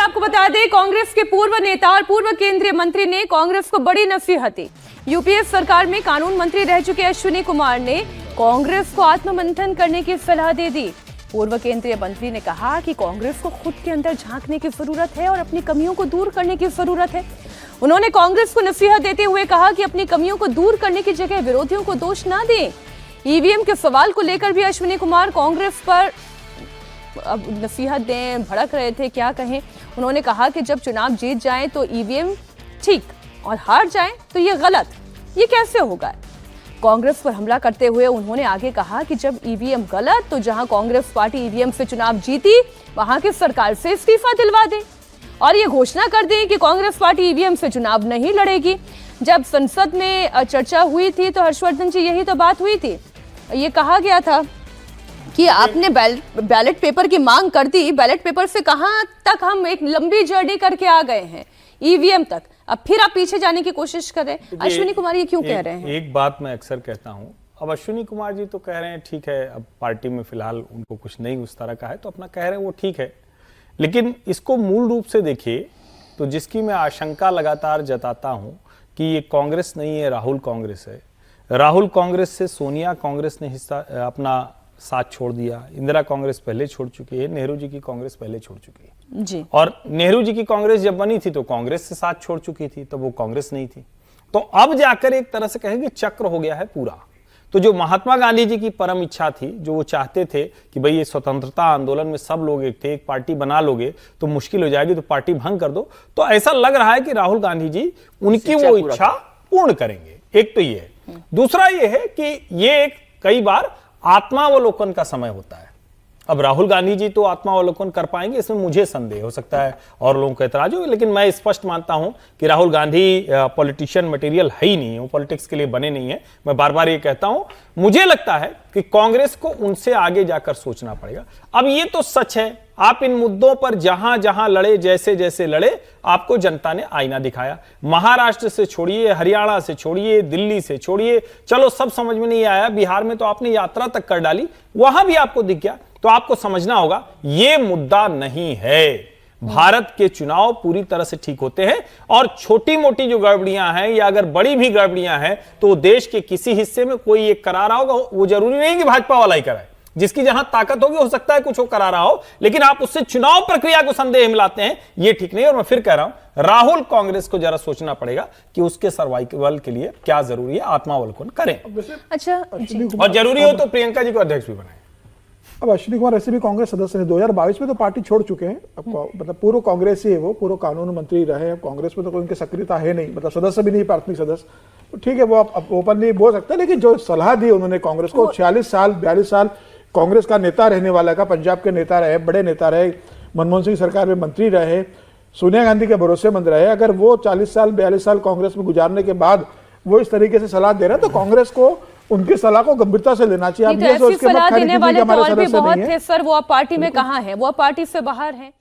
आपको बता दें, कांग्रेस के पूर्व नेता और पूर्व केंद्रीय मंत्री ने कांग्रेस को बड़ी नसीहत दी। यूपीए सरकार में कानून मंत्री रह चुके अश्विनी कुमार ने कांग्रेस को आत्ममंथन करने की सलाह दे दी। पूर्व केंद्रीय मंत्री ने कहा कि कांग्रेस को खुद के अंदर झांकने की जरूरत है और अपनी कमियों को दूर करने की जरूरत है। उन्होंने कांग्रेस को नसीहत देते हुए कहा कि अपनी कमियों को दूर करने की जगह विरोधियों को दोष ना दें। ईवीएम के सवाल को लेकर भी अश्विनी कुमार कांग्रेस पर अब नसीहत दें, भड़क रहे थे, क्या कहें। उन्होंने कहा कि जब चुनाव जीत जाएं तो ईवीएम ठीक और हार जाएं तो ये गलत, ये कैसे होगा। कांग्रेस पर हमला करते हुए उन्होंने आगे कहा कि जब ईवीएम गलत तो जहां कांग्रेस पार्टी ईवीएम से चुनाव जीती वहां की सरकार से इस्तीफा दिलवा दे और ये घोषणा कर दें कि कांग्रेस पार्टी ईवीएम से चुनाव नहीं लड़ेगी। जब संसद में चर्चा हुई थी तो हर्षवर्धन जी यही तो बात हुई थी। ये कहा गया था कि आपने बैलेट पेपर की मांग कर दी, बैलेट पेपर से कहां तक हम एक लंबी जर्नी करके आ गए हैं ईवीएम तक, अब फिर आप पीछे जाने की कोशिश कर रहे हैं। अश्विनी कुमार ये क्यों कह रहे हैं? एक बात मैं अक्सर कहता हूं, अब अश्विनी कुमार जी तो कह रहे हैं ठीक है, अब पार्टी में फिलहाल उनको कुछ नहीं उस तरह का है तो अपना कह रहे हैं वो ठीक है, लेकिन इसको मूल रूप से देखिए तो जिसकी मैं आशंका लगातार जताता हूं कि ये कांग्रेस नहीं है, राहुल कांग्रेस है। राहुल कांग्रेस से सोनिया कांग्रेस ने हिस्सा अपना साथ छोड़ दिया, इंदिरा कांग्रेस पहले छोड़ चुकी है, नेहरू जी की कांग्रेस पहले छोड़ चुकी है जी। और नेहरू जी की कांग्रेस जब बनी थी तो कांग्रेस से साथ छोड़ चुकी थी, तब वो कांग्रेस नहीं थी। तो अब जाकर एक तरह से कहेंगे चक्र हो गया है पूरा। तो जो महात्मा गांधी जी की परम इच्छा थी, जो वो चाहते थे कि भाई ये स्वतंत्रता आंदोलन में सब लोग एक थे, एक पार्टी बना लोगे तो मुश्किल हो जाएगी, तो पार्टी भंग कर दो, तो ऐसा लग रहा है कि राहुल गांधी जी उनकी वो इच्छा पूर्ण करेंगे। एक तो ये है, दूसरा ये है कि ये एक कई बार आत्मावलोकन का समय होता है। अब राहुल गांधी जी तो आत्मावलोकन कर पाएंगे, इसमें मुझे संदेह हो सकता है और लोगों का एतराज हो, लेकिन मैं स्पष्ट मानता हूं कि राहुल गांधी पॉलिटिशियन मटेरियल है ही नहीं है, वो पॉलिटिक्स के लिए बने नहीं है। मैं बार बार ये कहता हूं, मुझे लगता है कि कांग्रेस को उनसे आगे जाकर सोचना पड़ेगा। अब ये तो सच है, आप इन मुद्दों पर जहां जहां लड़े, जैसे जैसे लड़े, आपको जनता ने आईना दिखाया। महाराष्ट्र से छोड़िए, हरियाणा से छोड़िए, दिल्ली से छोड़िए, चलो सब समझ में नहीं आया, बिहार में तो आपने यात्रा तक कर डाली, वहां भी आपको दिख गया। तो आपको समझना होगा ये मुद्दा नहीं है। भारत के चुनाव पूरी तरह से ठीक होते हैं और छोटी मोटी जो गड़बड़ियां हैं या अगर बड़ी भी गड़बड़ियां हैं तो देश के किसी हिस्से में कोई एक करा रहा होगा, वो जरूरी नहीं कि भाजपा वाला ही कराए। जिसकी जहां ताकत होगी हो सकता है कुछ वो करा रहा हो, लेकिन आप उससे चुनाव प्रक्रिया को संदेह मिलाते हैं, ये ठीक नहीं। और मैं फिर कह रहा हूं, राहुल कांग्रेस को जरा सोचना पड़ेगा कि उसके सर्वाइवल के लिए क्या जरूरी है, आत्मावलोकन करें। अच्छा, और जरूरी हो तो प्रियंका जी को अध्यक्ष भी बनाए। अब अश्विनी कुमार ऐसे भी कांग्रेस सदस्य हैं, 2022 में तो पार्टी छोड़ चुके हैं। अब मतलब पूर्व कांग्रेस ही है, वो पूर्व कानून मंत्री रहे। अब कांग्रेस में तो कोई उनकी सक्रियता है नहीं, मतलब सदस्य भी नहीं, प्राथमिक सदस्य। तो ठीक है, वो आप ओपनली बोल सकते हैं, लेकिन जो सलाह दी उन्होंने कांग्रेस को, 46 साल 42 साल कांग्रेस का नेता रहने वाला का, पंजाब के नेता रहे, बड़े नेता रहे, मनमोहन सिंह सरकार में मंत्री रहे, सोनिया गांधी के भरोसेमंद रहे, अगर वो 40 साल 42 साल कांग्रेस में गुजारने के बाद वो इस तरीके से सलाह दे रहे हैं तो कांग्रेस को उनकी सलाह को गंभीरता से लेना चाहिए। आप ये सोच के मत खरीदिए कि हमारे सदस्य नहीं है। सर, वो अब पार्टी में कहां है, वो अब पार्टी से बाहर है।